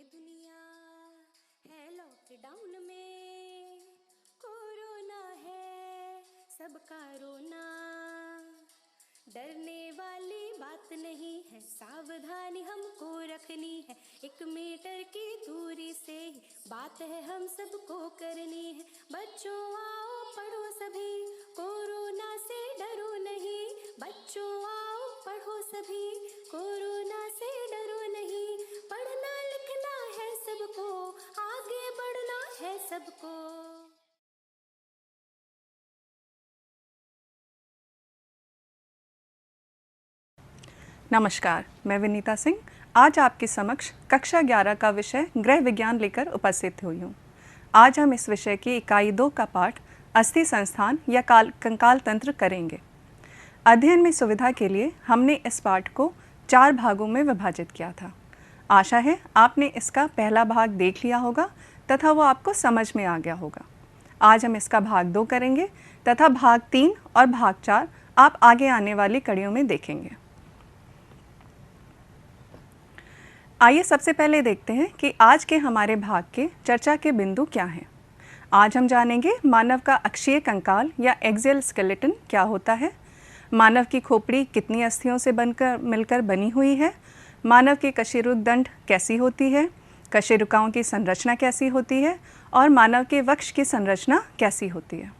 दुनिया है लॉकडाउन में, कोरोना है सबका रोना। डरने वाली बात नहीं है, सावधानी हमको रखनी है। 1 मीटर की दूरी से ही बात है हम सबको करनी है। बच्चों आओ पढ़ो सभी, कोरोना से डरो नहीं। बच्चों आओ पढ़ो सभी, कोरोना से डरो नहीं। पढ़ना लिखना है सबको, आगे बढ़ना है सबको। नमस्कार, मैं विनीता सिंह आज आपके समक्ष कक्षा 11 का विषय गृह विज्ञान लेकर उपस्थित हुई हूँ। आज हम इस विषय की इकाई 2 का पाठ अस्थि संस्थान या कंकाल तंत्र करेंगे। अध्ययन में सुविधा के लिए हमने इस पाठ को 4 भागों में विभाजित किया था। आशा है आपने इसका पहला भाग देख लिया होगा तथा वो आपको समझ में आ गया होगा। आज हम इसका भाग 2 करेंगे तथा भाग 3 और भाग 4 आप आगे आने वाली कड़ियों में देखेंगे। आइए सबसे पहले देखते हैं कि आज के हमारे भाग के चर्चा के बिंदु क्या हैं। आज हम जानेंगे मानव का अक्षीय कंकाल या एक्सियल स्केलेटन क्या होता है, मानव की खोपड़ी कितनी अस्थियों से मिलकर बनी हुई है, मानव की कशेरुक दंड कैसी होती है, कशेरुकाओं की संरचना कैसी होती है और मानव के वक्ष की संरचना कैसी होती है।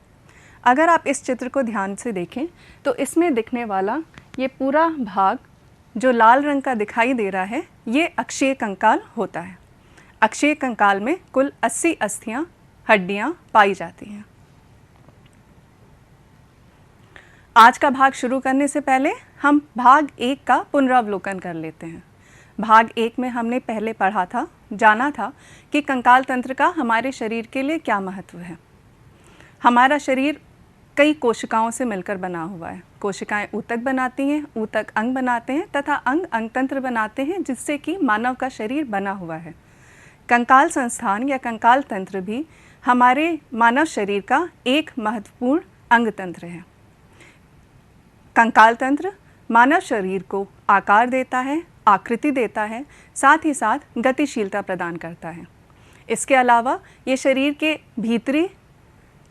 अगर आप इस चित्र को ध्यान से देखें तो इसमें दिखने वाला ये पूरा भाग जो लाल रंग का दिखाई दे रहा है ये अक्षीय कंकाल होता है। अक्षीय कंकाल में कुल 80 अस्थियां हड्डियां पाई जाती हैं। आज का भाग शुरू करने से पहले हम भाग 1 का पुनरावलोकन कर लेते हैं। भाग 1 में हमने पहले पढ़ा था, जाना था कि कंकाल तंत्र का हमारे शरीर के लिए क्या महत्व है। हमारा शरीर कई कोशिकाओं से मिलकर बना हुआ है। कोशिकाएं ऊतक बनाती हैं, ऊतक अंग बनाते हैं तथा अंग अंगतंत्र बनाते हैं, जिससे कि मानव का शरीर बना हुआ है। कंकाल संस्थान या कंकाल तंत्र भी हमारे मानव शरीर का एक महत्वपूर्ण अंग तंत्र है। कंकाल तंत्र मानव शरीर को आकार देता है, आकृति देता है, साथ ही साथ गतिशीलता प्रदान करता है। इसके अलावा ये शरीर के भीतरी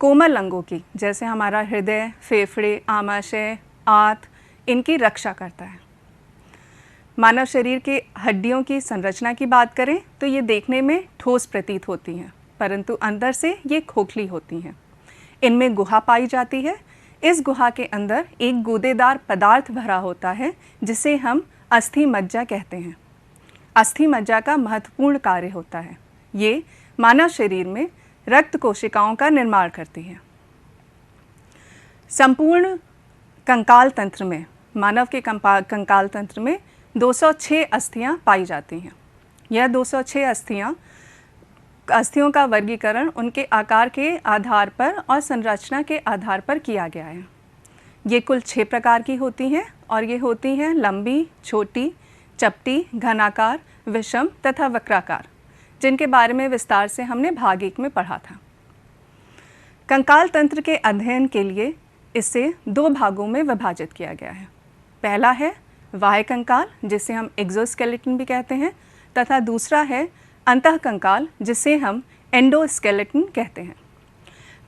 कोमल अंगों की, जैसे हमारा हृदय, फेफड़े, आमाशय, आंत, इनकी रक्षा करता है। मानव शरीर के हड्डियों की संरचना की बात करें तो ये देखने में ठोस प्रतीत होती हैं, परंतु अंदर से ये खोखली होती हैं। इनमें गुहा पाई जाती है। इस गुहा के अंदर एक गूदेदार पदार्थ भरा होता है जिसे हम अस्थि मज्जा कहते हैं। अस्थि मज्जा का महत्वपूर्ण कार्य होता है। ये मानव शरीर में रक्त कोशिकाओं का निर्माण करती है। संपूर्ण कंकाल तंत्र में, मानव के कंकाल तंत्र में 206 अस्थियां पाई जाती हैं। यह 206 अस्थियों का वर्गीकरण उनके आकार के आधार पर और संरचना के आधार पर किया गया है। ये कुल 6 प्रकार की होती हैं और ये होती हैं लंबी, छोटी, चपटी, घनाकार, विषम तथा वक्राकार, जिनके बारे में विस्तार से हमने भाग 1 में पढ़ा था। कंकाल तंत्र के अध्ययन के लिए इसे 2 भागों में विभाजित किया गया है। पहला है बाह्य कंकाल, जिसे हम एक्सोस्केलेटन भी कहते हैं, तथा दूसरा है अंतः कंकाल, जिसे हम एंडोस्केलेटन कहते हैं।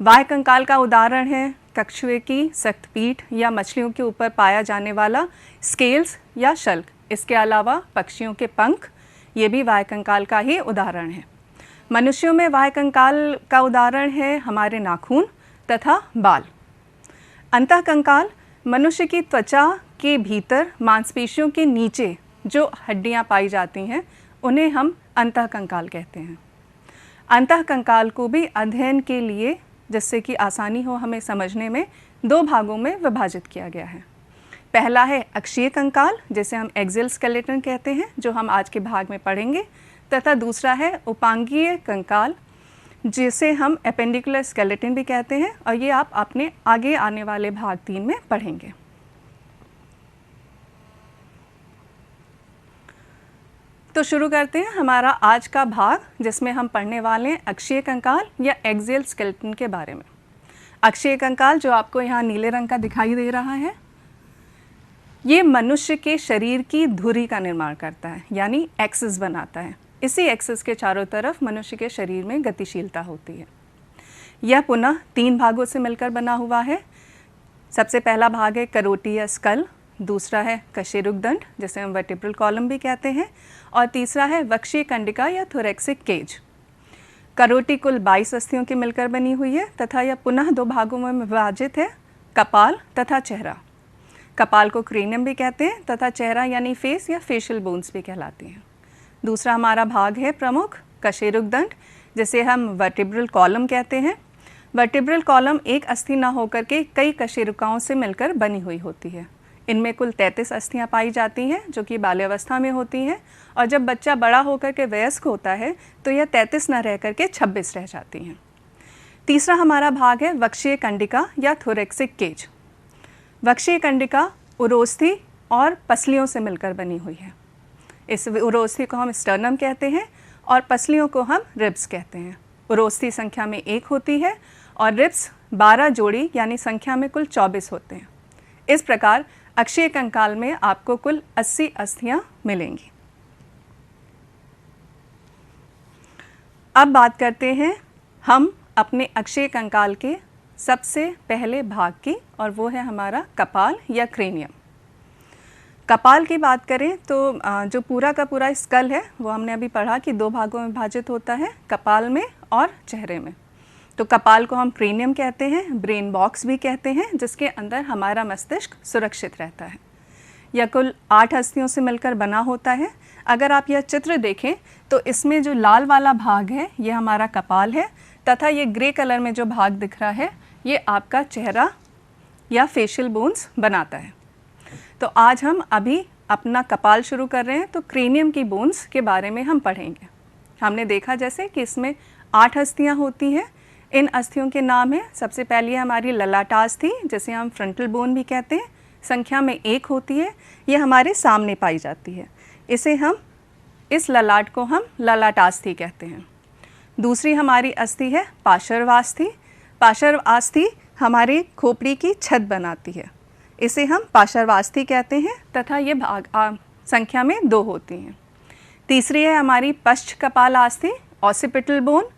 बाह्य कंकाल का उदाहरण है कछुए की सख्त पीठ या मछलियों के ऊपर पाया जाने वाला स्केल्स या शल्क। इसके अलावा पक्षियों के पंख, ये भी बाह्य कंकाल का ही उदाहरण है। मनुष्यों में बाह्य कंकाल का उदाहरण है हमारे नाखून तथा बाल। अंतः कंकाल मनुष्य की त्वचा के भीतर मांसपेशियों के नीचे जो हड्डियां पाई जाती हैं उन्हें हम अंतः कंकाल कहते हैं। अंतः कंकाल को भी अध्ययन के लिए, जिससे कि आसानी हो हमें समझने में, 2 भागों में विभाजित किया गया है। पहला है अक्षीय कंकाल, जिसे हम एक्सियल स्केलेटन कहते हैं, जो हम आज के भाग में पढ़ेंगे, तथा दूसरा है उपांगीय कंकाल, जिसे हम एपेंडिकुलर स्केलेटन भी कहते हैं, और ये आप अपने आगे आने वाले भाग 3 में पढ़ेंगे। तो शुरू करते हैं हमारा आज का भाग, जिसमें हम पढ़ने वाले हैं अक्षीय कंकाल या एक्सियल स्केलेटन के बारे में। अक्षीय कंकाल जो आपको यहाँ नीले रंग का दिखाई दे रहा है, ये मनुष्य के शरीर की धुरी का निर्माण करता है, यानी एक्सिस बनाता है। इसी एक्सिस के चारों तरफ मनुष्य के शरीर में गतिशीलता होती है। यह पुनः 3 भागों से मिलकर बना हुआ है। सबसे पहला भाग है करोटी या स्कल, दूसरा है कशेरुकदंड जिसे हम वर्टिब्रल कॉलम भी कहते हैं, और तीसरा है वक्षीय कंडिका या थोरैक्सिक केज। करोटी कुल 22 अस्थियों की मिलकर बनी हुई है तथा यह पुनः 2 भागों में विभाजित है, कपाल तथा चेहरा। कपाल को क्रेनियम भी कहते हैं तथा चेहरा यानी फेस या फेशियल बोन्स भी कहलाती हैं। दूसरा हमारा भाग है प्रमुख कशेरुकदंड जिसे हम वर्टिब्रल कॉलम कहते हैं। वर्टिब्रल कॉलम एक अस्थि न होकर के कई कशेरुकाओं से मिलकर बनी हुई होती है। इनमें कुल 33 अस्थियां पाई जाती हैं जो कि बाल्यावस्था में होती हैं, और जब बच्चा बड़ा होकर के वयस्क होता है तो यह 33 न रह करके 26 रह जाती हैं। तीसरा हमारा भाग है वक्षीय कंडिका या थोरैक्सिक केज। वक्षीय कंडिका उरोस्थि और पसलियों से मिलकर बनी हुई है। इस उरोस्थि को हम स्टर्नम कहते हैं और पसलियों को हम रिब्स कहते हैं। उरोस्थि संख्या में 1 होती है और रिब्स 12 जोड़ी यानी संख्या में कुल 24 होते हैं। इस प्रकार अक्षीय कंकाल में आपको कुल 80 अस्थियां मिलेंगी। अब बात करते हैं हम अपने अक्षीय कंकाल के सबसे पहले भाग की, और वो है हमारा कपाल या क्रेनियम। कपाल की बात करें तो जो पूरा का पूरा स्कल है वो हमने अभी पढ़ा कि 2 भागों में विभाजित होता है, कपाल में और चेहरे में। तो कपाल को हम क्रेनियम कहते हैं, ब्रेन बॉक्स भी कहते हैं, जिसके अंदर हमारा मस्तिष्क सुरक्षित रहता है। यह कुल 8 अस्थियों से मिलकर बना होता है। अगर आप यह चित्र देखें तो इसमें जो लाल वाला भाग है ये हमारा कपाल है तथा ये ग्रे कलर में जो भाग दिख रहा है ये आपका चेहरा या फेशियल बोन्स बनाता है। तो आज हम अभी अपना कपाल शुरू कर रहे हैं, तो क्रेनियम की बोन्स के बारे में हम पढ़ेंगे। हमने देखा जैसे कि इसमें 8 अस्थियां होती हैं। इन अस्थियों के नाम है, सबसे पहली है हमारी ललाटास्थि जिसे हम फ्रंटल बोन भी कहते हैं, संख्या में 1 होती है। ये हमारे सामने पाई जाती है, इस ललाट को हम ललाटास्थि कहते हैं। दूसरी हमारी अस्थि है पार्श्वास्थि। पार्श्वास्थि हमारी खोपड़ी की छत बनाती है, इसे हम पार्श्वास्थि कहते हैं तथा ये भाग संख्या में 2 होती हैं। तीसरी है हमारी पश्च कपालास्थि, ऑसिपिटल बोन,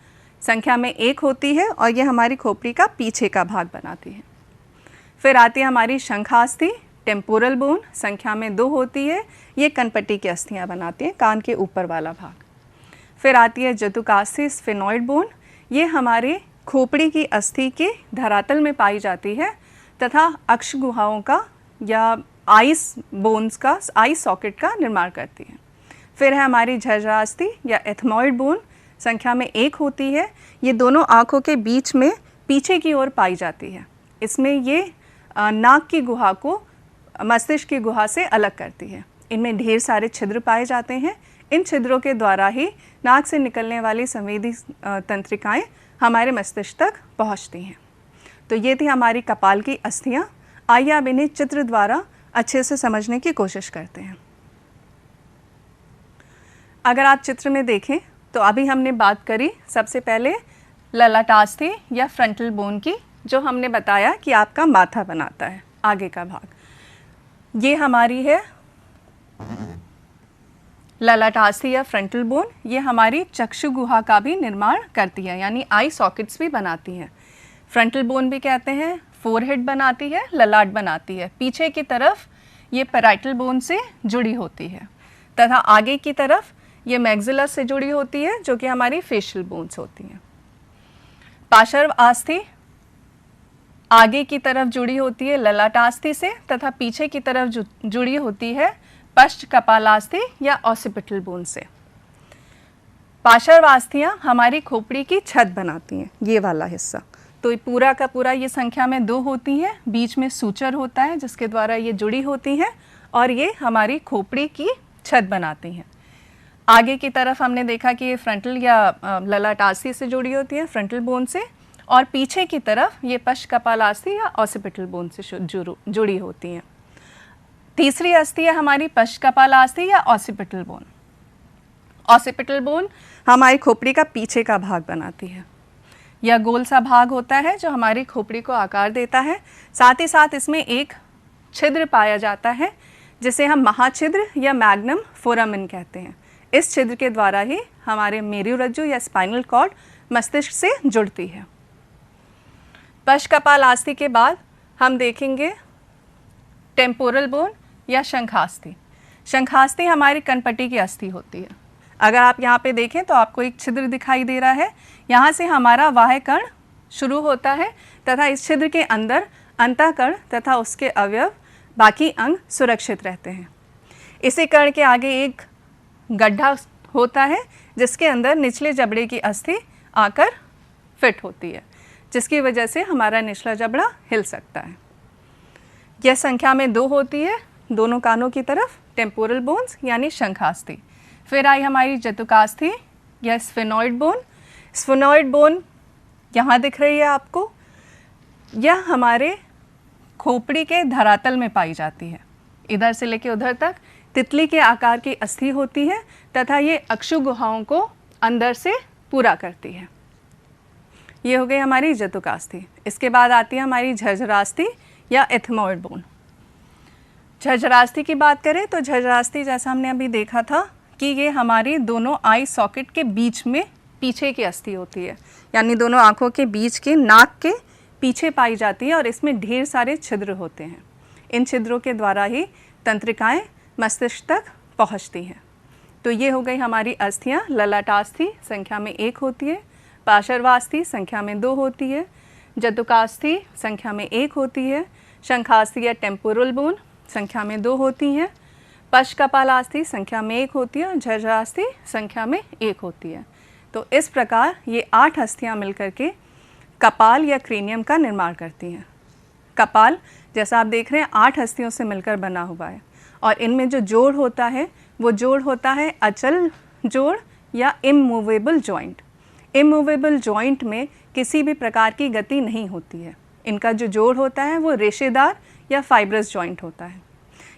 संख्या में 1 होती है और ये हमारी खोपड़ी का पीछे का भाग बनाती है। फिर आती है हमारी शंखास्थि, टेम्पोरल बोन, संख्या में 2 होती है, ये कनपट्टी की अस्थियाँ बनाती हैं, कान के ऊपर वाला भाग। फिर आती है जतुकास्थि, स्फेनॉइड बोन, ये हमारे खोपड़ी की अस्थि के धरातल में पाई जाती है तथा अक्ष गुहाओं का या आइस बोन्स का, आइस सॉकेट का निर्माण करती है। फिर है हमारी झर्रास्थि या एथमॉइड बोन, संख्या में 1 होती है, ये दोनों आँखों के बीच में पीछे की ओर पाई जाती है। इसमें ये नाक की गुहा को मस्तिष्क की गुहा से अलग करती है। इनमें ढेर सारे छिद्र पाए जाते हैं। इन छिद्रों के द्वारा ही नाक से निकलने वाली संवेदी तंत्रिकाएं हमारे मस्तिष्क तक पहुंचती हैं। तो ये थी हमारी कपाल की अस्थियाँ। आइए अब इन्हें चित्र द्वारा अच्छे से समझने की कोशिश करते हैं। अगर आप चित्र में देखें तो अभी हमने बात करी सबसे पहले ललाटास्थि या फ्रंटल बोन की, जो हमने बताया कि आपका माथा बनाता है, आगे का भाग। ये हमारी है ललाटास्थि या फ्रंटल बोन, ये हमारी चक्षु गुहा का भी निर्माण करती है, यानी आई सॉकेट्स भी बनाती है। फ्रंटल बोन भी कहते हैं, फोरहेड बनाती है, ललाट बनाती है। पीछे की तरफ ये पैराइटल बोन से जुड़ी होती है तथा आगे की तरफ ये मैक्सिलस से जुड़ी होती है, जो कि हमारी फेशियल बोन्स होती हैं। पार्श्वास्थि आगे की तरफ जुड़ी होती है ललाटास्थि से तथा पीछे की तरफ जुड़ी होती है पश्च कपालास्थि या ऑसिपिटल बोन से। पार्श्वास्थियाँ हमारी खोपड़ी की छत बनाती हैं, ये वाला हिस्सा। तो पूरा का पूरा ये संख्या में 2 होती है, बीच में सूचर होता है जिसके द्वारा ये जुड़ी होती है और ये हमारी खोपड़ी की छत बनाती हैं। आगे की तरफ हमने देखा कि ये फ्रंटल या ललाटास्थि से जुड़ी होती है, फ्रंटल बोन से, और पीछे की तरफ ये पश्च कपालास्थि या ऑसिपिटल बोन से जुड़ी होती हैं। तीसरी अस्थि है हमारी पश्च कपालास्थि या ऑसिपिटल बोन। ऑसिपिटल बोन हमारी खोपड़ी का पीछे का भाग बनाती है। यह गोल सा भाग होता है जो हमारी खोपड़ी को आकार देता है। साथ ही साथ इसमें एक छिद्र पाया जाता है जिसे हम महाछिद्र या मैग्नम फोरामिन कहते हैं। इस छिद्र के द्वारा ही हमारे मेरुरज्जु या स्पाइनल कॉर्ड मस्तिष्क से जुड़ती है। पश्च कपाल अस्थि के बाद हम देखेंगे टेम्पोरल बोन या शंखास्थि। शंखास्थि हमारी कनपट्टी की अस्थि होती है। अगर आप यहाँ पे देखें तो आपको एक छिद्र दिखाई दे रहा है, यहाँ से हमारा वाह्य कर्ण शुरू होता है तथा इस छिद्र के अंदर अंतःकर्ण तथा उसके अवयव बाकी अंग सुरक्षित रहते हैं। इसी कर्ण के आगे एक गड्ढा होता है जिसके अंदर निचले जबड़े की अस्थि आकर फिट होती है, जिसकी वजह से हमारा निचला जबड़ा हिल सकता है। यह संख्या में 2 होती है, दोनों कानों की तरफ, टेम्पोरल बोन्स यानी शंखास्थि। फिर आई हमारी जतुकास्थि या स्फेनॉइड बोन। स्फेनॉइड बोन यहाँ दिख रही है आपको। यह हमारे खोपड़ी के धरातल में पाई जाती है। इधर से लेकर उधर तक तितली के आकार की अस्थि होती है तथा ये अक्षु गुहाओं को अंदर से पूरा करती है। ये हो गई हमारी जतुकास्थि। इसके बाद आती है हमारी झरझरास्थि या एथमोइड बोन। झरझरास्थि की बात करें तो झरझरास्थि जैसा हमने अभी देखा था कि ये हमारी दोनों आई सॉकेट के बीच में पीछे की अस्थि होती है, यानी दोनों आँखों के बीच के नाक के पीछे पाई जाती है और इसमें ढेर सारे छिद्र होते हैं। इन छिद्रों के द्वारा ही तंत्रिकाएं मस्तिष्क तक पहुंचती हैं। तो ये हो गई हमारी अस्थियां। ललाटास्थि संख्या में 1 होती है, पार्श्वास्थि संख्या में 2 होती है, जतुकास्थि संख्या में 1 होती है, शंखास्थि या टेम्पोरल बोन संख्या में 2 होती हैं, पश्च कपालास्थि संख्या में 1 होती है और झरझरास्थि संख्या में 1 होती है। तो इस प्रकार ये 8 अस्थियां मिलकर के कपाल या क्रेनियम का निर्माण करती हैं। कपाल जैसा आप देख रहे हैं 8 अस्थियों से मिलकर बना हुआ है और इनमें जो जोड़ होता है वो जोड़ होता है अचल जोड़ या इमूवेबल जॉइंट। इमूवेबल जॉइंट में किसी भी प्रकार की गति नहीं होती है। इनका जो जोड़ होता है वो रेशेदार या फाइब्रस जॉइंट होता है।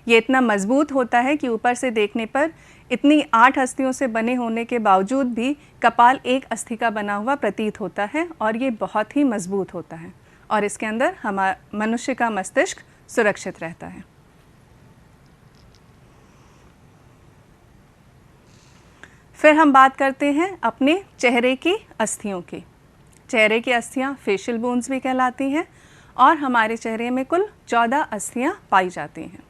ये इतना मजबूत होता है कि ऊपर से देखने पर इतनी 8 अस्थियों से बने होने के बावजूद भी कपाल एक अस्थि का बना हुआ प्रतीत होता है और ये बहुत ही मजबूत होता है और इसके अंदर हमारा मनुष्य का मस्तिष्क सुरक्षित रहता है। फिर हम बात करते हैं अपने चेहरे की अस्थियों की। चेहरे की अस्थियां फेशियल बोन्स भी कहलाती हैं और हमारे चेहरे में कुल 14 अस्थियां पाई जाती हैं।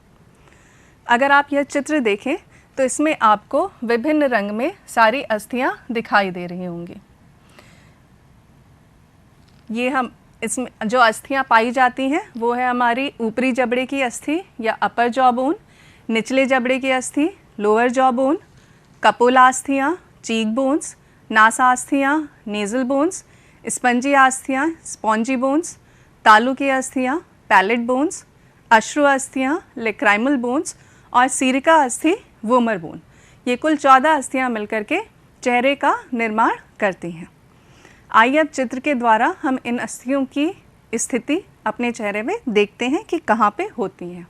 अगर आप यह चित्र देखें तो इसमें आपको विभिन्न रंग में सारी अस्थियां दिखाई दे रही होंगी। ये हम इसमें जो अस्थियां पाई जाती हैं वो है हमारी ऊपरी जबड़े की अस्थि या अपर जॉ बोन, निचले जबड़े की अस्थि लोअर जॉ बोन, कपोलास्थियाँ चीक बोन्स, नासास्थियाँ नेज़ल बोन्स, स्पंजी अस्थियाँ स्पॉन्जी बोन्स, तालू की अस्थियाँ पैलेट बोन्स, अश्रु अस्थियाँ लेक्राइमल बोन्स और सीरिका अस्थि वोमर बोन। ये कुल 14 अस्थियाँ मिलकर के चेहरे का निर्माण करती हैं। आइए अब चित्र के द्वारा हम इन अस्थियों की स्थिति अपने चेहरे में देखते हैं कि कहाँ पे होती हैं।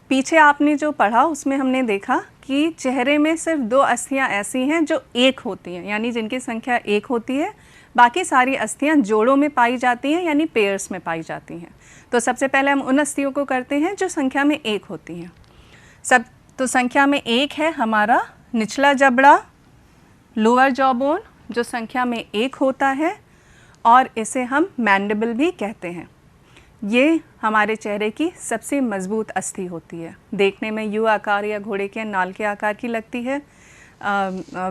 पीछे आपने जो पढ़ा उसमें हमने देखा कि चेहरे में सिर्फ 2 अस्थियां ऐसी हैं जो 1 होती हैं, यानी जिनकी संख्या 1 होती है। बाकी सारी अस्थियां जोड़ों में पाई जाती हैं, यानी पेयर्स में पाई जाती हैं। तो सबसे पहले हम उन अस्थियों को करते हैं जो संख्या में 1 होती हैं। तो संख्या में 1 है हमारा निचला जबड़ा लोअर जॉ बोन जो संख्या में 1 होता है और इसे हम मैंडिबल भी कहते हैं। ये हमारे चेहरे की सबसे मजबूत अस्थि होती है। देखने में यू आकार या घोड़े के नाल के आकार की लगती है,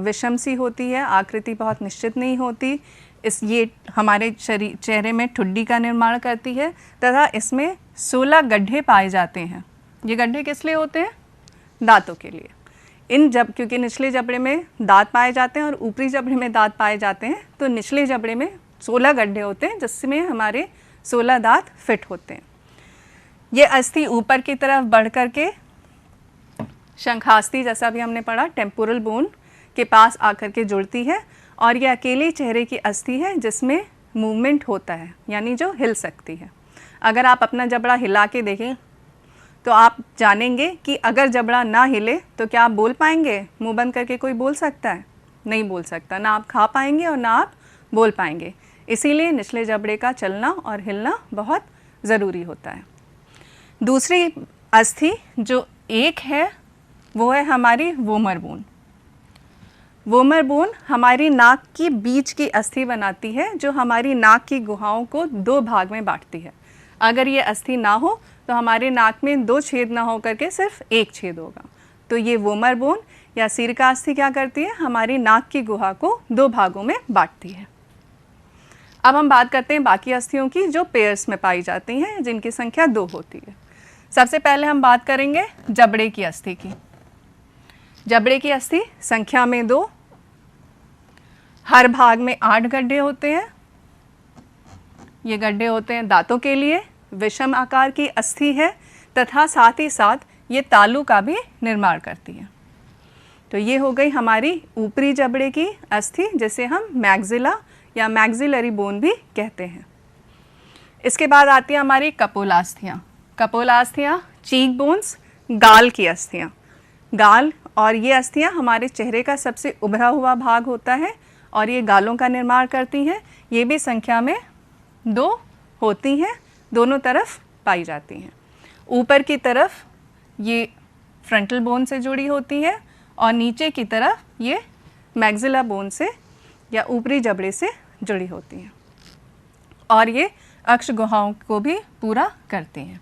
विषम सी होती है, आकृति बहुत निश्चित नहीं होती। ये हमारे चेहरे में ठुड्डी का निर्माण करती है तथा इसमें 16 गड्ढे पाए जाते हैं। ये गड्ढे किस लिए होते हैं? दांतों के लिए। क्योंकि निचले जबड़े में दांत पाए जाते हैं और ऊपरी जबड़े में दांत पाए जाते हैं, तो निचले जबड़े में 16 गड्ढे होते हैं जिसमें हमारे 16 दांत फिट होते हैं। ये अस्थि ऊपर की तरफ बढ़ कर के शंखास्थि जैसा भी हमने पढ़ा टेम्पोरल बोन के पास आकर के जुड़ती है और ये अकेले चेहरे की अस्थि है जिसमें मूवमेंट होता है, यानी जो हिल सकती है। अगर आप अपना जबड़ा हिला के देखें तो आप जानेंगे कि अगर जबड़ा ना हिले तो क्या आप बोल पाएंगे? मुंह बंद करके कोई बोल सकता है? नहीं बोल सकता। ना आप खा पाएंगे और ना आप बोल पाएंगे। इसीलिए निचले जबड़े का चलना और हिलना बहुत ज़रूरी होता है। दूसरी अस्थि जो एक है वो है हमारी वोमर बोन। वोमर बोन हमारी नाक की बीच की अस्थि बनाती है जो हमारी नाक की गुहाओं को 2 भाग में बांटती है। अगर ये अस्थि ना हो तो हमारे नाक में 2 छेद ना हो करके सिर्फ 1 छेद होगा। तो ये वोमर बोन या सिर का अस्थि क्या करती है, हमारी नाक की गुहा को 2 भागों में बांटती है। अब हम बात करते हैं बाकी अस्थियों की जो पेयर्स में पाई जाती हैं, जिनकी संख्या 2 होती है। सबसे पहले हम बात करेंगे जबड़े की अस्थि की। जबड़े की अस्थि संख्या में 2, हर भाग में 8 गड्ढे होते हैं। ये गड्ढे होते हैं दांतों के लिए। विषम आकार की अस्थि है तथा साथ ही साथ ये तालू का भी निर्माण करती है। तो ये हो गई हमारी ऊपरी जबड़े की अस्थि जिसे हम मैग्जिला या मैग्जिलरी बोन भी कहते हैं। इसके बाद आती है हमारी कपोलास्थियाँ। कपोलास्थियाँ चीक बोन्स, गाल की अस्थियाँ। गाल और ये अस्थियाँ हमारे चेहरे का सबसे उभरा हुआ भाग होता है और ये गालों का निर्माण करती हैं। ये भी संख्या में 2 होती हैं, दोनों तरफ पाई जाती हैं। ऊपर की तरफ ये फ्रंटल बोन से जुड़ी होती है और नीचे की तरफ ये मैग्जिला बोन से या ऊपरी जबड़े से जुड़ी होती हैं और ये अक्ष गुहाओं को भी पूरा करती हैं।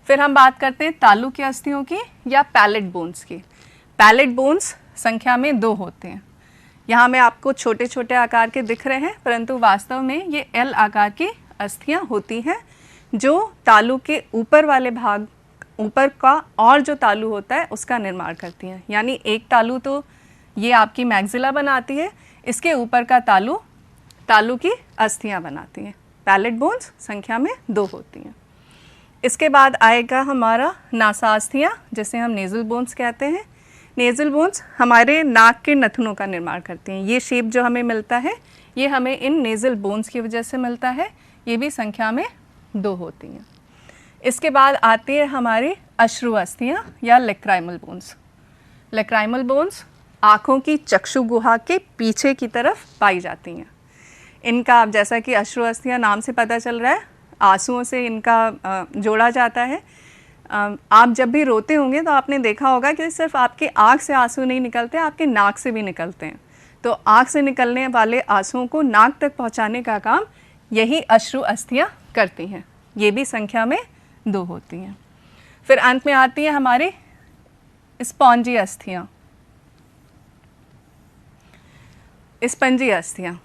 फिर हम बात करते हैं तालू की अस्थियों की या पैलेट बोन्स की। पैलेट बोन्स संख्या में 2 होते हैं। यहाँ में आपको छोटे छोटे आकार के दिख रहे हैं परंतु वास्तव में ये एल आकार की अस्थियाँ होती हैं जो तालू के ऊपर वाले भाग, ऊपर का और जो तालू होता है उसका निर्माण करती हैं। यानी एक तालू तो ये आपकी मैग्जिला बनाती है, इसके ऊपर का तालू की अस्थियाँ बनाती हैं। पैलेट बोन्स संख्या में 2 होती हैं। इसके बाद आएगा हमारा नासास्थियाँ जिसे हम नेज़ल बोन्स कहते हैं। नेज़ल बोन्स हमारे नाक के नथनों का निर्माण करती हैं। ये शेप जो हमें मिलता है ये हमें इन नेज़ल बोन्स की वजह से मिलता है। ये भी संख्या में 2 होती हैं। इसके बाद आती है हमारी अश्रु अस्थियाँ या लेक्राइमल बोन्स। लेक्राइमल बोन्स आँखों की चक्षु गुहा के पीछे की तरफ पाई जाती हैं। इनका आप जैसा कि अश्रु अस्थियाँ नाम से पता चल रहा है, आंसुओं से इनका जोड़ा जाता है। आप जब भी रोते होंगे तो आपने देखा होगा कि सिर्फ आपके आँख से आंसू नहीं निकलते, आपके नाक से भी निकलते हैं। तो आँख से निकलने वाले आंसुओं को नाक तक पहुँचाने का काम यही अश्रु अस्थियाँ करती हैं। ये भी संख्या में 2 होती हैं। फिर अंत में आती है हमारी स्पॉन्जी अस्थियाँ। स्पंजी अस्थियाँ,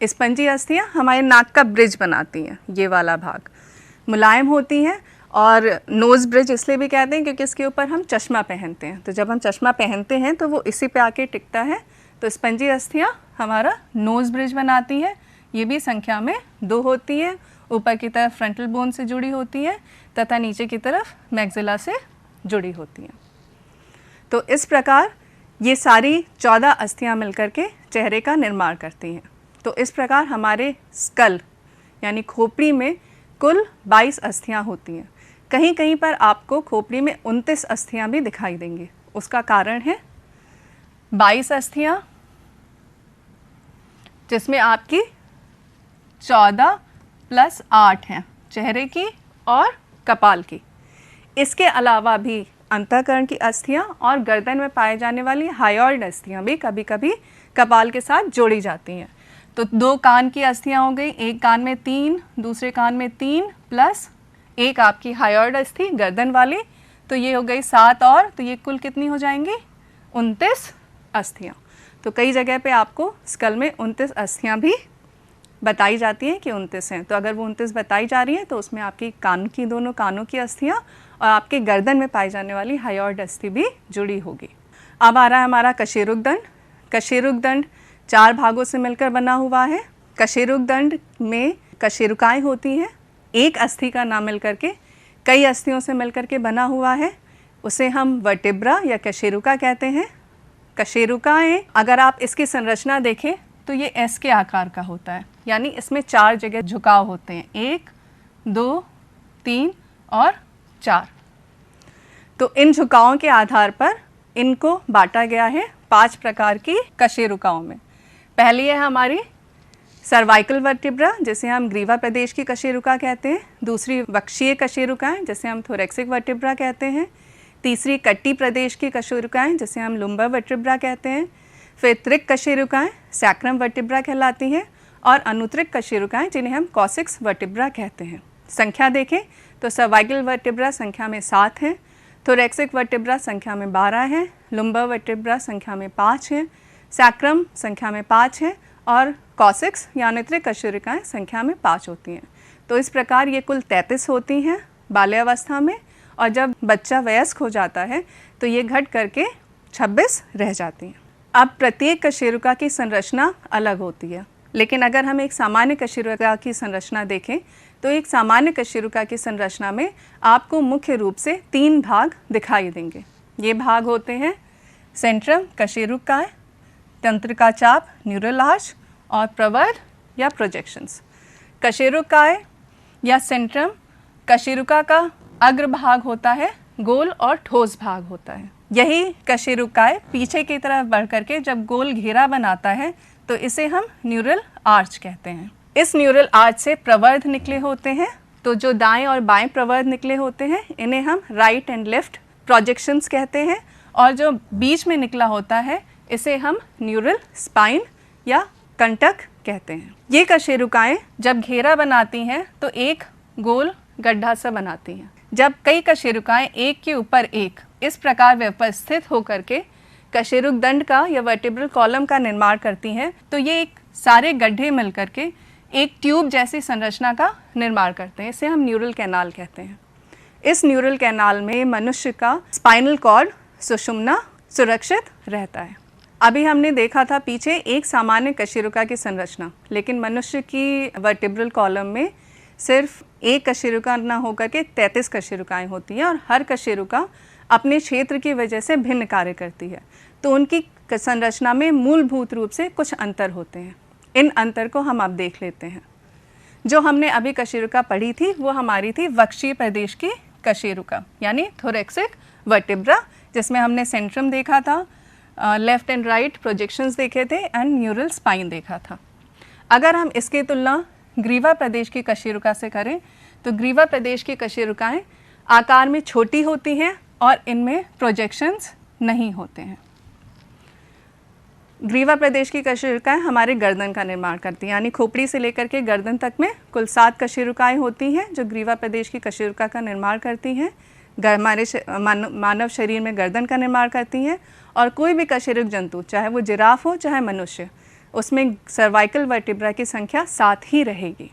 स्पंजी अस्थियाँ हमारे नाक का ब्रिज बनाती हैं। ये वाला भाग मुलायम होती हैं और नोज़ ब्रिज इसलिए भी कहते हैं क्योंकि इसके ऊपर हम चश्मा पहनते हैं। तो जब हम चश्मा पहनते हैं तो वो इसी पे आके टिकता है। तो स्पंजी अस्थियाँ हमारा नोज़ ब्रिज बनाती है। ये भी संख्या में 2 होती है। ऊपर की तरफ फ्रंटल बोन से जुड़ी होती है तथा नीचे की तरफ मैग्जिला से जुड़ी होती हैं। तो इस प्रकार ये सारी 14 अस्थियाँ मिलकर के चेहरे का निर्माण करती हैं। तो इस प्रकार हमारे स्कल यानी खोपड़ी में कुल 22 अस्थियाँ होती हैं। कहीं कहीं पर आपको खोपड़ी में 29 अस्थियाँ भी दिखाई देंगी। उसका कारण है 22 अस्थियाँ जिसमें आपकी 14 + 8 हैं चेहरे की और कपाल की। इसके अलावा भी अंतःकरण की अस्थियाँ और गर्दन में पाए जाने वाली हायोइड अस्थियाँ भी कभी कभी कपाल के साथ जोड़ी जाती हैं। तो 2 कान की अस्थियाँ हो गई, एक कान में 3, दूसरे कान में 3 प्लस एक आपकी हायोइड अस्थि गर्दन वाली, तो ये हो गई 7 और तो ये कुल कितनी हो जाएंगी 29 अस्थियाँ। तो कई जगह पे आपको स्कल में 29 अस्थियाँ भी बताई जाती हैं कि 29 हैं। तो अगर वो 29 बताई जा रही हैं तो उसमें आपकी कान की दोनों कानों की अस्थियाँ और आपके गर्दन में पाई जाने वाली हायोइड अस्थि भी जुड़ी होगी। अब आ रहा है हमारा कशेरुक दंड। कशेरुक दंड 4 भागों से मिलकर बना हुआ है। कशेरुक दंड में कशेरुकाएँ होती हैं। एक अस्थि का नाम मिलकर के कई अस्थियों से मिलकर के बना हुआ है, उसे हम वर्टिब्रा या कशेरुका कहते हैं। कशेरुकाएँ अगर आप इसकी संरचना देखें तो ये एस के आकार का होता है, यानी इसमें 4 जगह झुकाव होते हैं, 1, 2, 3 और 4। तो इन झुकावों के आधार पर इनको बांटा गया है 5 प्रकार की कशेरुकाओं में। पहली है हमारी सर्वाइकल वर्टिब्रा जिसे हम ग्रीवा प्रदेश की कशेरुका कहते हैं, दूसरी वक्षीय कशेरुकाएं जिसे हम थोरेक्सिक वर्टिब्रा कहते हैं, तीसरी कट्टी प्रदेश की कशेरुकाएं जिसे हम लुम्बर वर्टिब्रा कहते हैं, फिर त्रिक कशेरुकाएं सैक्रम वर्टिब्रा कहलाती हैं और अनुत्रिक कशेरुकाएं जिन्हें हम कॉसिक्स वर्टिब्रा कहते हैं। संख्या देखें तो सर्वाइकल वर्टिब्रा संख्या में 7 हैं, थोरेक्सिक वर्टिब्रा संख्या में 12 हैं, लुम्बर वर्टिब्रा संख्या में 5 हैं, सैक्रम संख्या में 5 हैं और कॉसिक्स या अनुत्रिक कशेरुकाएं संख्या में 5 होती हैं। तो इस प्रकार ये कुल 33 होती हैं बाल्यावस्था में, और जब बच्चा वयस्क हो जाता है तो ये घट करके 26 रह जाती हैं। अब प्रत्येक कशेरुका की संरचना अलग होती है, लेकिन अगर हम एक सामान्य कशेरुका की संरचना देखें तो एक सामान्य कशेरुका की संरचना में आपको मुख्य रूप से 3 भाग दिखाई देंगे। ये भाग होते हैं सेंट्रम कशेरुकाएं, तंत्रिका चाप न्यूरल आर्च और प्रवर्ध या प्रोजेक्शंस। कशेरुकाएं या सेंट्रम कशेरुका का अग्रभाग होता है, गोल और ठोस भाग होता है। यही कशेरुकाएं पीछे की तरफ बढ़ करके जब गोल घेरा बनाता है तो इसे हम न्यूरल आर्च कहते हैं। इस न्यूरल आर्च से प्रवर्ध निकले होते हैं, तो जो दाएं और बाएं प्रवर्ध निकले होते हैं इन्हें हम राइट एंड लेफ्ट प्रोजेक्शंस कहते हैं, और जो बीच में निकला होता है इसे हम न्यूरल स्पाइन या कंटक कहते हैं। ये कशेरुकाएं जब घेरा बनाती हैं तो एक गोल गड्ढा सा बनाती हैं। जब कई कशेरुकाएं एक के ऊपर एक इस प्रकार व्यवस्थित होकर के कशेरुक दंड का या वर्टिब्रल कॉलम का निर्माण करती हैं, तो ये एक सारे गड्ढे मिलकर के एक ट्यूब जैसी संरचना का निर्माण करते हैं। इसे हम न्यूरल कैनाल कहते हैं। इस न्यूरल कैनाल में मनुष्य का स्पाइनल कॉर्ड सुषुम्ना सुरक्षित रहता है। अभी हमने देखा था पीछे एक सामान्य कशेरुका की संरचना, लेकिन मनुष्य की वर्टिब्रल कॉलम में सिर्फ एक कशेरुका न होकर के 33 कशेरुकाएं होती हैं और हर कशेरुका अपने क्षेत्र की वजह से भिन्न कार्य करती है। तो उनकी संरचना में मूलभूत रूप से कुछ अंतर होते हैं। इन अंतर को हम अब देख लेते हैं। जो हमने अभी कशेरुका पढ़ी थी वो हमारी थी वक्षीय प्रदेश की कशेरुका यानी थोरेक्सिक वर्टिब्रा, जिसमें हमने सेंट्रम देखा था, लेफ्ट एंड राइट प्रोजेक्शंस देखे थे एंड न्यूरल स्पाइन देखा था। अगर हम इसकी तुलना ग्रीवा प्रदेश की कशेरुका से करें तो ग्रीवा प्रदेश की कशेरुकाएं आकार में छोटी होती हैं और इनमें प्रोजेक्शंस नहीं होते हैं। ग्रीवा प्रदेश की कशेरुकाएं हमारे गर्दन का निर्माण करती हैं, यानी खोपड़ी से लेकर के गर्दन तक में कुल 7 कशेरुकाएं होती हैं जो ग्रीवा प्रदेश की कशेरुका का निर्माण करती हैं। हमारे मानव शरीर में गर्दन का निर्माण करती हैं, और कोई भी कशेरुक जंतु चाहे वो जिराफ हो चाहे मनुष्य, उसमें सर्वाइकल वर्टिब्रा की संख्या 7 ही रहेगी।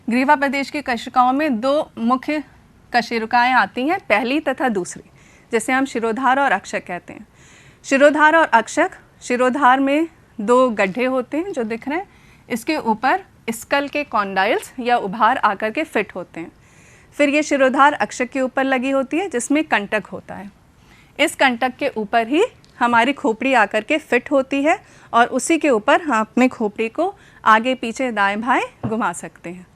ग्रीवा प्रदेश की कशेरुकाओं में 2 मुख्य कशेरुकाएं आती हैं, पहली तथा दूसरी, जिसे हम शिरोधार और अक्षक कहते हैं। शिरोधार और अक्षक, शिरोधार में 2 गड्ढे होते हैं जो दिख रहे हैं, इसके ऊपर स्कल के कॉन्डाइल्स या उभार आकर के फिट होते हैं। फिर ये शिरोधार अक्षक के ऊपर लगी होती है जिसमें कंटक होता है। इस कंटक के ऊपर ही हमारी खोपड़ी आकर के फिट होती है और उसी के ऊपर हम अपने खोपड़ी को आगे पीछे दाएं बाएं घुमा सकते हैं।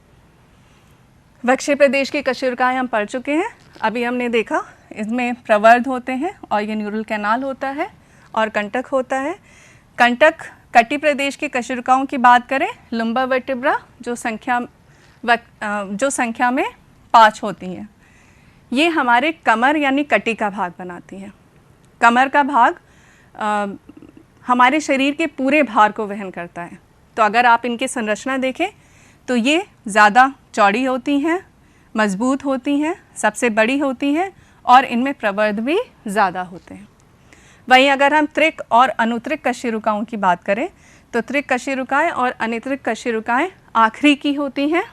वक्षीय प्रदेश की कशेरुकाएं हम पढ़ चुके हैं। अभी हमने देखा इसमें प्रवर्ध होते हैं और ये न्यूरल कैनाल होता है और कंटक होता है। कंटक कटी प्रदेश की कशेरुकाओं की बात करें, लुम्बर वर्टिब्रा जो संख्या में 5 होती हैं, ये हमारे कमर यानी कटी का भाग बनाती हैं। कमर का भाग हमारे शरीर के पूरे भार को वहन करता है। तो अगर आप इनकी संरचना देखें तो ये ज़्यादा चौड़ी होती हैं, मजबूत होती हैं, सबसे बड़ी होती हैं और इनमें प्रवर्ध भी ज़्यादा होते हैं। वहीं अगर हम त्रिक और अनुत्रिक कशेरुकाओं की बात करें तो त्रिक कशेरुकाएं और अनुत्रिक कशेरुकाएं आखिरी की होती हैं,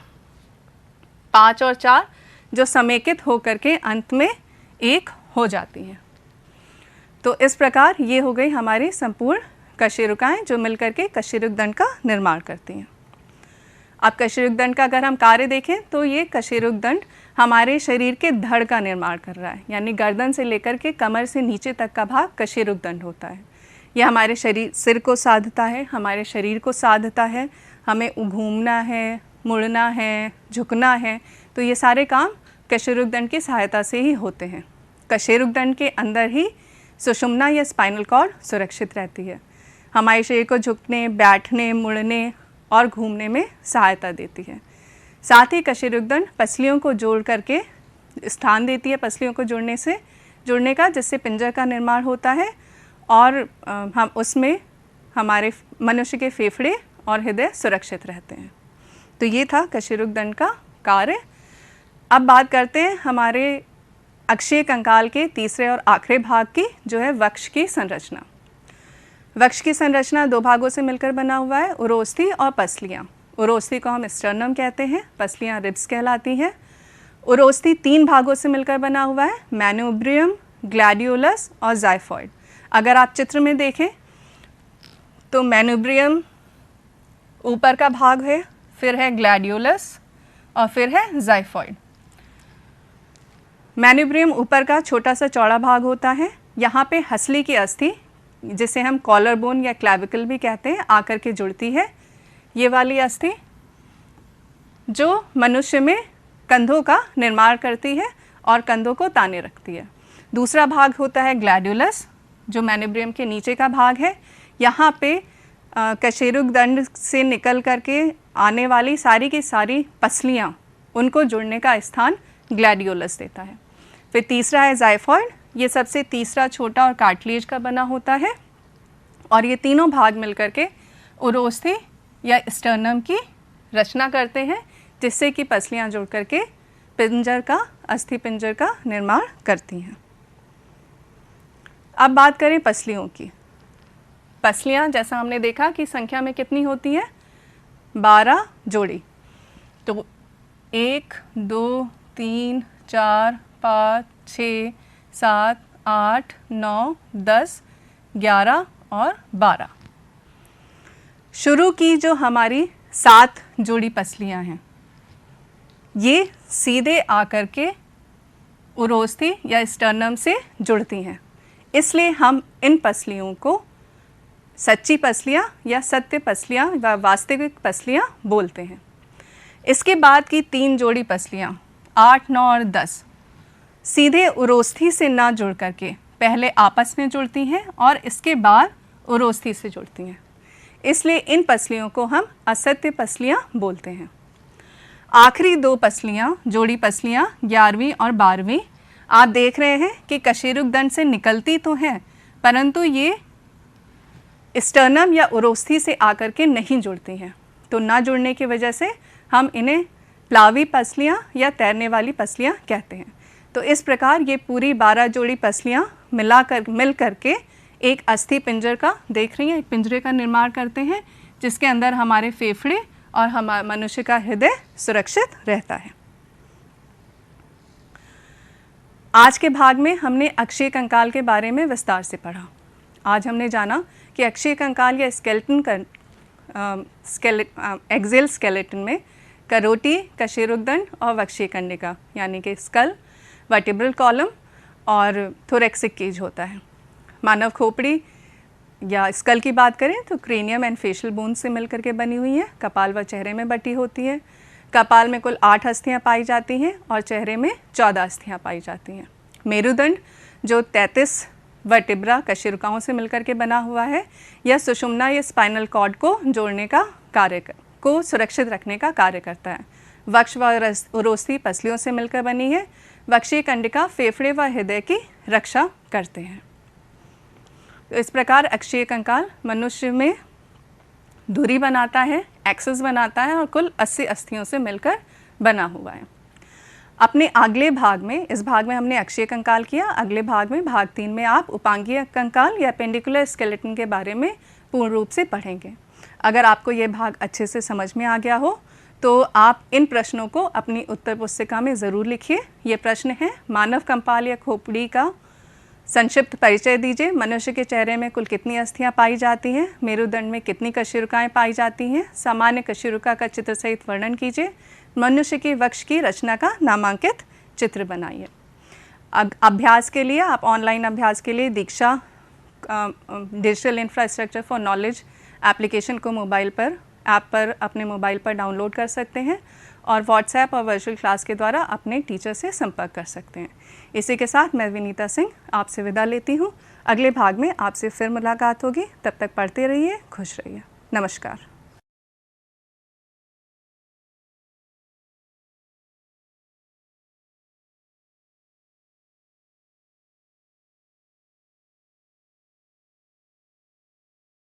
5 और 4, जो समेकित होकर के अंत में 1 हो जाती हैं। तो इस प्रकार ये हो गई हमारी संपूर्ण कशेरुकाएं जो मिलकर के कशेरुक दंड का निर्माण करती हैं। अब कशेरुक दंड का अगर हम कार्य देखें तो ये कशेरुक दंड हमारे शरीर के धड़ का निर्माण कर रहा है, यानी गर्दन से लेकर के कमर से नीचे तक का भाग कशेरुक दंड होता है। यह हमारे शरीर सिर को साधता है, हमारे शरीर को साधता है, हमें घूमना है, मुड़ना है, झुकना है, तो ये सारे काम कशेरुक दंड की सहायता से ही होते हैं। कशेरुक दंड के अंदर ही सुषुम्ना या स्पाइनल कॉर्ड सुरक्षित रहती है। हमारे शरीर को झुकने, बैठने, मुड़ने और घूमने में सहायता देती है। साथ ही कशेरुकदंड पसलियों को जोड़ करके स्थान देती है पसलियों को जुड़ने का, जिससे पिंजर का निर्माण होता है और हम उसमें हमारे मनुष्य के फेफड़े और हृदय सुरक्षित रहते हैं। तो ये था कशेरुकदंड का कार्य। अब बात करते हैं हमारे अक्षीय कंकाल के तीसरे और आखिरी भाग की, जो है वक्ष की संरचना। वक्ष की संरचना दो भागों से मिलकर बना हुआ है, उरोस्थि और पसलियाँ। उरोस्थि को हम स्टर्नम कहते हैं, पसलियाँ रिब्स कहलाती हैं। उरोस्थि 3 भागों से मिलकर बना हुआ है, मैन्यूब्रियम, ग्लैडियोलस और जाइफॉइड। अगर आप चित्र में देखें तो मैन्यूब्रियम ऊपर का भाग है, फिर है ग्लैडियोलस और फिर है जाइफॉइड। मैन्यूब्रियम ऊपर का छोटा सा चौड़ा भाग होता है। यहाँ पे हंसली की अस्थि, जिसे हम कॉलर बोन या क्लैविकल भी कहते हैं, आकर के जुड़ती है। ये वाली अस्थि जो मनुष्य में कंधों का निर्माण करती है और कंधों को ताने रखती है। दूसरा भाग होता है ग्लैडियोलस, जो मैन्यूब्रियम के नीचे का भाग है। यहाँ पे कशेरुकदंड से निकल करके आने वाली सारी की सारी पसलियाँ, उनको जुड़ने का स्थान ग्लैडियोलस देता है। फिर तीसरा है जाइफॉइड, ये सबसे तीसरा छोटा और कार्टिलेज का बना होता है और ये तीनों भाग मिलकर के उरोस्थि या स्टर्नम की रचना करते हैं, जिससे कि पसलियाँ जुड़ करके पिंजर का, अस्थि पिंजर का निर्माण करती हैं। अब बात करें पसलियों की। पसलियाँ जैसा हमने देखा कि संख्या में कितनी होती है, 12 जोड़ी। तो 1 2 3 4 5 6 7 8 9 10 11 और 12। शुरू की जो हमारी 7 जोड़ी पसलियाँ हैं, ये सीधे आकर के उरोस्थि या स्टर्नम से जुड़ती हैं। इसलिए हम इन पसलियों को सच्ची पसलियाँ या सत्य पसलियाँ व वास्तविक पसलियाँ बोलते हैं। इसके बाद की 3 जोड़ी पसलियाँ 8 9 और 10 सीधे उरोस्थि से ना जुड़ करके पहले आपस में जुड़ती हैं और इसके बाद उरोस्थि से जुड़ती हैं। इसलिए इन पसलियों को हम असत्य पसलियाँ बोलते हैं। आखिरी 2 पसलियाँ, जोड़ी पसलियाँ 11वीं और 12वीं, आप देख रहे हैं कि कशेरुकदंड से निकलती तो हैं, परंतु ये स्टर्नम या उरोस्थि से आकर के नहीं जुड़ती हैं। तो ना जुड़ने की वजह से हम इन्हें प्लावी पसलियाँ या तैरने वाली पसलियाँ कहते हैं। तो इस प्रकार ये पूरी 12 जोड़ी पसलियाँ मिल करके एक अस्थि पिंजर का, देख रही हैं, एक पिंजरे का निर्माण करते हैं, जिसके अंदर हमारे फेफड़े और हमारे मनुष्य का हृदय सुरक्षित रहता है। आज के भाग में हमने अक्षीय कंकाल के बारे में विस्तार से पढ़ा। आज हमने जाना कि अक्षीय कंकाल या एक्सियल स्केलेटन में करोटी, कशेरुकदंड और वक्षीय कंडिका यानी कि स्कल, वर्टिब्रल कॉलम और थोरैक्सिक केज होता है। मानव खोपड़ी या स्कल की बात करें तो क्रेनियम एंड फेशियल बोन से मिलकर के बनी हुई है। कपाल व चेहरे में बटी होती है। कपाल में कुल 8 अस्थियाँ पाई जाती हैं और चेहरे में 14 अस्थियाँ पाई जाती हैं। मेरुदंड जो 33 वर्टिब्रा कशेरुकाओं से मिलकर के बना हुआ है, यह सुषुम्ना या स्पाइनल कॉर्ड को जोड़ने का को सुरक्षित रखने का कार्य करता है। वक्ष व उरोस्थि पसलियों से मिलकर बनी है। वक्षीय कंडिका फेफड़े व हृदय की रक्षा करते हैं। तो इस प्रकार अक्षीय कंकाल मनुष्य में धुरी बनाता है, एक्सिस बनाता है और कुल 80 अस्थियों से मिलकर बना हुआ है। अपने अगले भाग में, इस भाग में हमने अक्षीय कंकाल किया, अगले भाग में भाग 3 में आप उपांगीय कंकाल या पेंडिकुलर स्केलेटन के बारे में पूर्ण रूप से पढ़ेंगे। अगर आपको ये भाग अच्छे से समझ में आ गया हो तो आप इन प्रश्नों को अपनी उत्तर पुस्तिका में ज़रूर लिखिए। ये प्रश्न हैं: मानव कंकाल या खोपड़ी का संक्षिप्त परिचय दीजिए। मनुष्य के चेहरे में कुल कितनी अस्थियां पाई जाती हैं? मेरुदंड में कितनी कशेरुकाएँ पाई जाती हैं? सामान्य कशेरुका का चित्र सहित वर्णन कीजिए। मनुष्य की वक्ष की रचना का नामांकित चित्र बनाइए। अभ्यास के लिए आप ऑनलाइन अभ्यास के लिए Diksha digital infrastructure for knowledge application को ऐप पर अपने मोबाइल पर डाउनलोड कर सकते हैं और व्हाट्सएप और वर्चुअल क्लास के द्वारा अपने टीचर से संपर्क कर सकते हैं। इसी के साथ मैं विनीता सिंह आपसे विदा लेती हूँ। अगले भाग में आपसे फिर मुलाकात होगी। तब तक पढ़ते रहिए, खुश रहिए। नमस्कार।